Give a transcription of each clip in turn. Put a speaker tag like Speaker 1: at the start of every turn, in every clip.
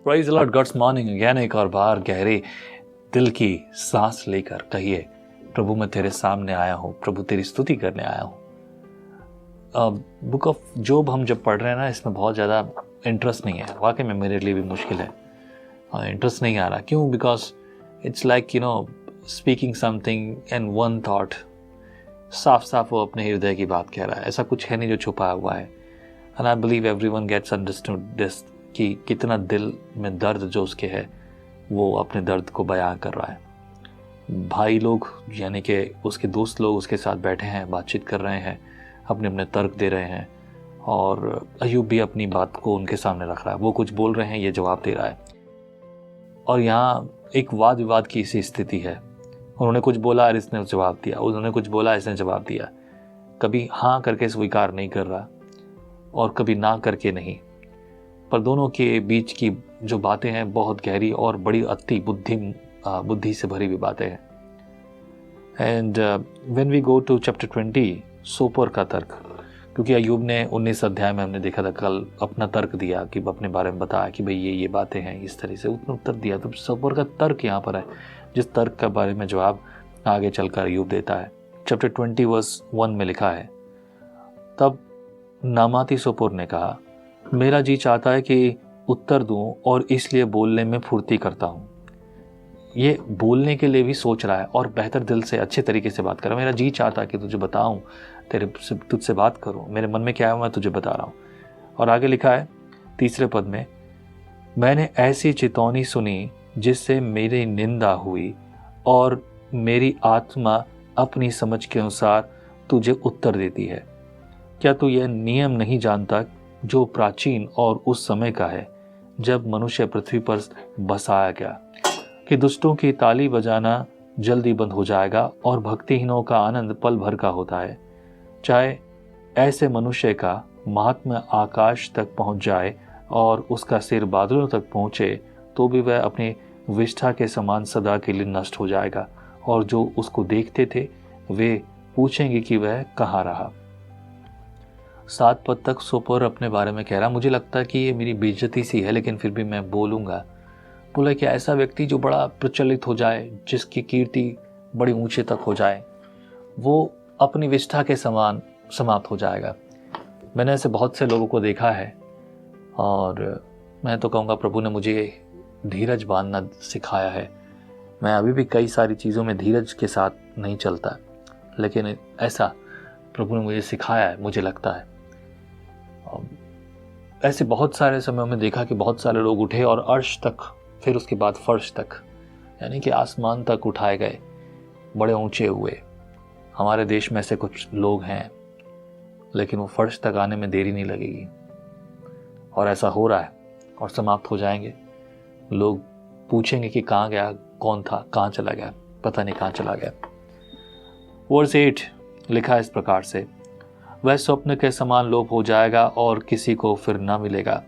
Speaker 1: Praise the Lord, God's morning again. एक और बार गहरे दिल की सांस लेकर कहिए, प्रभु मैं तेरे सामने आया हूँ, प्रभु तेरी स्तुति करने आया हूँ। बुक ऑफ जोब हम जब पढ़ रहे हैं ना, इसमें बहुत ज़्यादा इंटरेस्ट नहीं है, वाकई में मेरे लिए भी मुश्किल है, इंटरेस्ट नहीं आ रहा। क्यों? Because it's like speaking something and one thought, साफ साफ वो अपने हृदय की बात कह रहा है, ऐसा कुछ है नहीं जो छुपा हुआ है। And I believe everyone gets understood this कि कितना दिल में दर्द जो उसके है वो अपने दर्द को बयां कर रहा है। भाई लोग यानी कि उसके दोस्त लोग उसके साथ बैठे हैं, बातचीत कर रहे हैं, अपने अपने तर्क दे रहे हैं, और अयूब भी अपनी बात को उनके सामने रख रहा है। वो कुछ बोल रहे हैं, ये जवाब दे रहा है, और यहाँ एक वाद विवाद की सी स्थिति है। उन्होंने कुछ बोला और इसने जवाब दिया, उन्होंने कुछ बोला, इसने जवाब दिया। कभी हाँ करके स्वीकार नहीं कर रहा और कभी ना करके नहीं, पर दोनों के बीच की जो बातें हैं बहुत गहरी और बड़ी अति बुद्धि से भरी हुई बातें हैं। And when we go to chapter 20, Zophar का तर्क, क्योंकि अयूब ने 19 अध्याय में हमने देखा था कल अपना तर्क दिया कि अपने बारे में बताया कि भाई ये बातें हैं, इस तरह से उसने उत्तर दिया। तो सोपर का तर्क यहाँ पर है, जिस तर्क के बारे में जवाब आगे चलकर अयूब देता है। चैप्टर 20 वर्स 1 में लिखा है, तब नामाती सोपोर ने कहा, मेरा जी चाहता है कि उत्तर दूं और इसलिए बोलने में फुर्ती करता हूं। ये बोलने के लिए भी सोच रहा है और बेहतर दिल से अच्छे तरीके से बात कर रहा है। मेरा जी चाहता है कि तुझे बताऊं, तुझसे बात करूं, मेरे मन में क्या है मैं तुझे बता रहा हूं। और आगे लिखा है 3 पद में, मैंने ऐसी चितौनी सुनी जिससे मेरी निंदा हुई और मेरी आत्मा अपनी समझ के अनुसार तुझे उत्तर देती है। क्या तू यह नियम नहीं जानता जो प्राचीन और उस समय का है जब मनुष्य पृथ्वी पर बसाया गया, कि दुष्टों की ताली बजाना जल्दी बंद हो जाएगा और भक्तिहीनों का आनंद पल भर का होता है। चाहे ऐसे मनुष्य का महात्म्य आकाश तक पहुंच जाए और उसका सिर बादलों तक पहुंचे, तो भी वह अपनी विष्ठा के समान सदा के लिए नष्ट हो जाएगा, और जो उसको देखते थे वे पूछेंगे कि वह कहाँ रहा। 7 पद तक सोपर अपने बारे में कह रहा, मुझे लगता है कि ये मेरी बेइज्जती सी है, लेकिन फिर भी मैं बोलूँगा। बोला कि ऐसा व्यक्ति जो बड़ा प्रचलित हो जाए, जिसकी कीर्ति बड़ी ऊंचे तक हो जाए, वो अपनी विष्ठा के समान समाप्त हो जाएगा। मैंने ऐसे बहुत से लोगों को देखा है, और मैं तो कहूँगा प्रभु ने मुझे धीरज बांधना सिखाया है। मैं अभी भी कई सारी चीज़ों में धीरज के साथ नहीं चलता, लेकिन ऐसा प्रभु ने मुझे सिखाया है, मुझे लगता है। ऐसे बहुत सारे समयों में देखा कि बहुत सारे लोग उठे और अर्श तक, फिर उसके बाद फर्श तक, यानी कि आसमान तक उठाए गए, बड़े ऊंचे हुए। हमारे देश में ऐसे कुछ लोग हैं, लेकिन वो फर्श तक आने में देरी नहीं लगेगी, और ऐसा हो रहा है, और समाप्त हो जाएंगे। लोग पूछेंगे कि कहाँ गया, कौन था, कहाँ चला गया, पता नहीं कहाँ चला गया। वर्स 8 लिखा है इस प्रकार से, वह स्वप्न के समान लोप हो जाएगा और किसी को फिर न मिलेगा।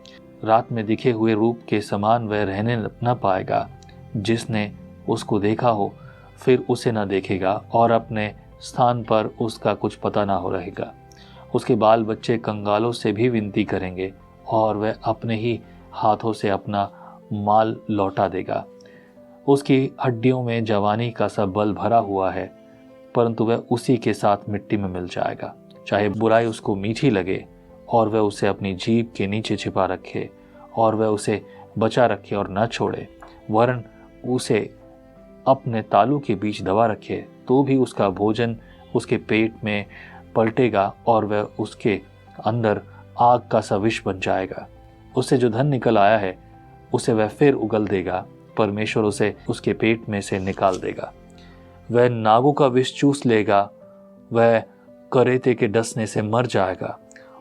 Speaker 1: रात में दिखे हुए रूप के समान वह रहने न पाएगा। जिसने उसको देखा हो फिर उसे न देखेगा, और अपने स्थान पर उसका कुछ पता ना हो रहेगा। उसके बाल बच्चे कंगालों से भी विनती करेंगे, और वह अपने ही हाथों से अपना माल लौटा देगा। उसकी हड्डियों में जवानी का सा बल भरा हुआ है, परंतु वह उसी के साथ मिट्टी में मिल जाएगा। चाहे बुराई उसको मीठी लगे, और वह उसे अपनी जीभ के नीचे छिपा रखे, और वह उसे बचा रखे और न छोड़े, वरन उसे अपने तालू के बीच दबा रखे, तो भी उसका भोजन उसके पेट में पलटेगा, और वह उसके अंदर आग का सा विष बन जाएगा। उससे जो धन निकल आया है उसे वह फिर उगल देगा, परमेश्वर उसे उसके पेट में से निकाल देगा। वह नागों का विष चूस लेगा, वह करेते के डसने से मर जाएगा,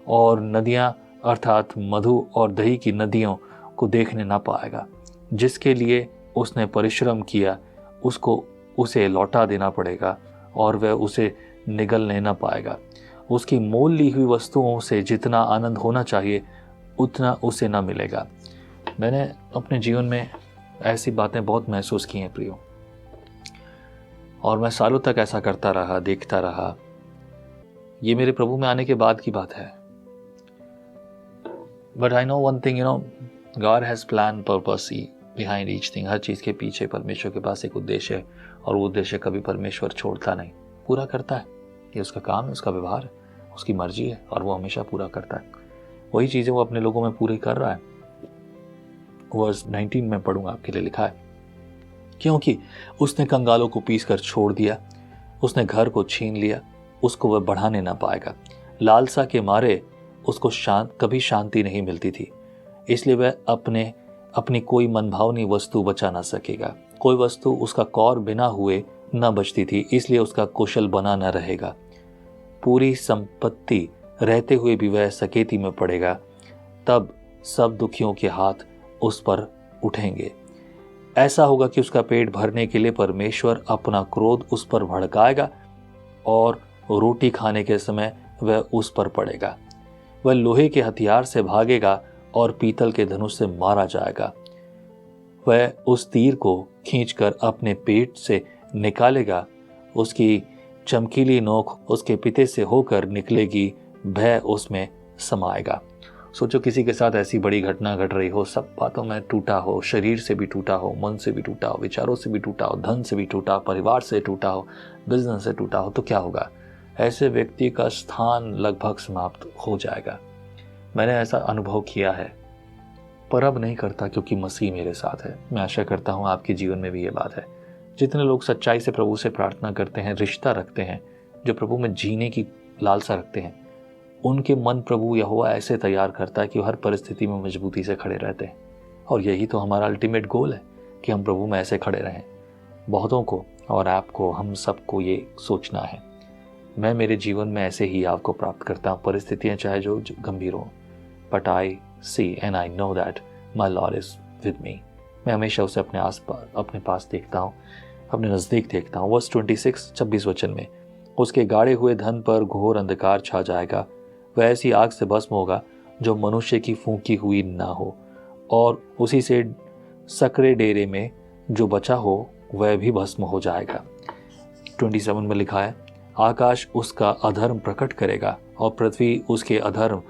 Speaker 1: और नदियां अर्थात मधु और दही की नदियों को देखने ना पाएगा। जिसके लिए उसने परिश्रम किया उसको उसे लौटा देना पड़ेगा, और वह उसे निगलने ना पाएगा। उसकी मोल ली हुई वस्तुओं से जितना आनंद होना चाहिए उतना उसे ना मिलेगा। मैंने अपने जीवन में ऐसी बातें बहुत महसूस की हैं प्रियो, और मैं सालों तक ऐसा करता रहा, देखता रहा। ये मेरे प्रभु में आने के बाद की बात है। But I know one thing, God has plan purpose behind each thing. हर चीज़ के पीछे परमेश्वर के पास एक उद्देश्य है, और वो उद्देश्य कभी परमेश्वर छोड़ता नहीं, पूरा करता है। ये उसका काम है, उसका व्यवहार है, उसकी मर्जी है, और वो हमेशा पूरा करता है। वही चीज़ें वो अपने लोगों में पूरी कर रहा है। वर्स 19 में पढ़ूंगा, आपके लिए लिखा है, क्योंकि उसने कंगालों को पीस कर छोड़ दिया, उसने घर को छीन लिया, उसको वह बढ़ाने ना पाएगा। लालसा के मारे उसको कभी शांति नहीं मिलती थी, इसलिए वह अपनी कोई मनभावनी वस्तु बचा ना सकेगा। कोई वस्तु उसका कौर बिना हुए न बचती थी, इसलिए उसका कुशल बना न रहेगा। पूरी संपत्ति रहते हुए भी वह सकेती में पड़ेगा, तब सब दुखियों के हाथ उस पर उठेंगे। ऐसा होगा कि उसका पेट भरने के लिए परमेश्वर अपना क्रोध उस पर भड़काएगा, और रोटी खाने के समय वह उस पर पड़ेगा। वह लोहे के हथियार से भागेगा और पीतल के धनुष से मारा जाएगा। वह उस तीर को खींचकर अपने पेट से निकालेगा, उसकी चमकीली नोक उसके पिते से होकर निकलेगी, भय उसमें समाएगा। सोचो, किसी के साथ ऐसी बड़ी घटना घट रही हो, सब बातों में टूटा हो, शरीर से भी टूटा हो, मन से भी टूटा हो, विचारों से भी टूटा हो, धन से भी टूटा हो, परिवार से टूटा हो, बिजनेस से टूटा हो, तो क्या होगा? ऐसे व्यक्ति का स्थान लगभग समाप्त हो जाएगा। मैंने ऐसा अनुभव किया है, पर अब नहीं करता, क्योंकि मसीह मेरे साथ है। मैं आशा करता हूँ आपके जीवन में भी ये बात है। जितने लोग सच्चाई से प्रभु से प्रार्थना करते हैं, रिश्ता रखते हैं, जो प्रभु में जीने की लालसा रखते हैं, उनके मन प्रभु यहोवा ऐसे तैयार करता है कि हर परिस्थिति में मजबूती से खड़े रहते हैं। और यही तो हमारा अल्टीमेट गोल है कि हम प्रभु में ऐसे खड़े रहें। बहुतों को और आपको, हम सबको ये सोचना है, मैं मेरे जीवन में ऐसे ही आपको प्राप्त करता हूँ, परिस्थितियाँ चाहे जो गंभीर हों, but I see and I know that my Lord is with me. मैं हमेशा उसे अपने पास देखता हूँ, अपने नज़दीक देखता हूँ। वर्स 26 वचन में, उसके गाड़े हुए धन पर घोर अंधकार छा जाएगा, वह ऐसी आग से भस्म होगा जो मनुष्य की फूंकी हुई ना हो, और उसी से सकरे डेरे में जो बचा हो वह भी भस्म हो जाएगा। 27 में लिखा है, आकाश उसका अधर्म प्रकट करेगा और पृथ्वी उसके अधर्म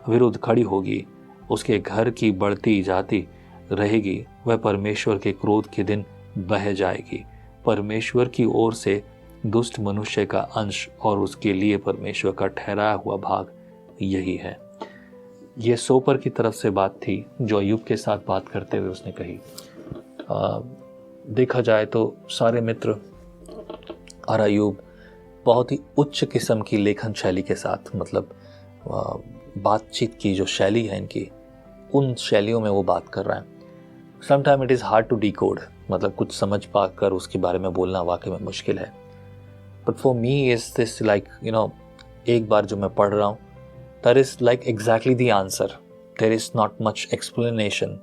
Speaker 1: विरुद्ध खड़ी होगी। उसके घर की बढ़ती जाती रहेगी, वह परमेश्वर के क्रोध के दिन बह जाएगी। परमेश्वर की ओर से दुष्ट मनुष्य का अंश और उसके लिए परमेश्वर का ठहराया हुआ भाग यही है। यह सोपर की तरफ से बात थी जो अय्यूब के साथ बात करते हुए उसने कही। देखा जाए तो सारे मित्र और अय्यूब बहुत ही उच्च किस्म की लेखन शैली के साथ, मतलब बातचीत की जो शैली है इनकी, उन शैलियों में वो बात कर रहे हैं। Sometime it is hard to decode, मतलब कुछ समझ पाकर उसके बारे में बोलना वाकई में मुश्किल है। But for me is this like एक बार जो मैं पढ़ रहा हूँ, that is like exactly the answer. There is not much explanation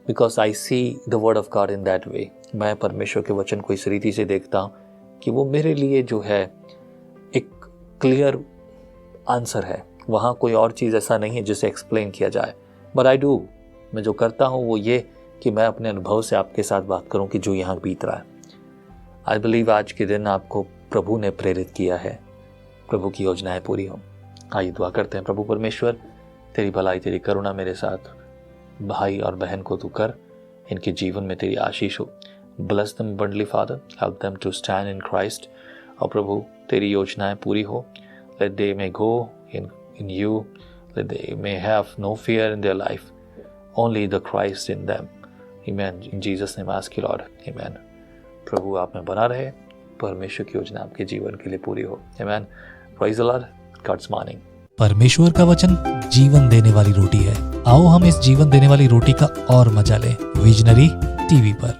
Speaker 1: because I see the word of God in that way. मैं परमेश्वर के वचन को इस रीति से देखता हूँ कि वो मेरे लिए जो है एक क्लियर आंसर है। वहाँ कोई और चीज़ ऐसा नहीं है जिसे एक्सप्लेन किया जाए। बट आई डू, मैं जो करता हूँ वो ये कि मैं अपने अनुभव से आपके साथ बात करूँ कि जो यहाँ बीत रहा है। आई बिलीव आज के दिन आपको प्रभु ने प्रेरित किया है, प्रभु की योजनाएं पूरी हों। आइए दुआ करते हैं। प्रभु परमेश्वर, तेरी भलाई, तेरी करुणा मेरे साथ भाई और बहन को तू कर, इनके जीवन में तेरी आशीष हो। Bless them abundantly Father, help them to stand in Christ। और प्रभु तेरी योजनाएं पूरी हो। Let they may go in you, let they may have no fear in their life, only the Christ in them। Amen। In Jesus name I ask you Lord, Amen। प्रभु आप में बना रहे, परमेश्वर की योजना आपके जीवन के लिए पूरी हो। Amen। Praise the Lord, God's morning।
Speaker 2: परमेश्वर का वचन जीवन देने वाली रोटी है। आओ हम इस जीवन देने वाली रोटी का और मजा लें विजनरी टीवी पर।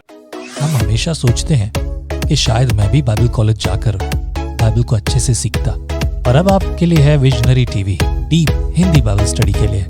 Speaker 2: हम हमेशा सोचते हैं कि शायद मैं भी बाइबल कॉलेज जाकर बाइबल को अच्छे से सीखता, पर अब आपके लिए है visionary TV, deep Hindi Bible study के लिए।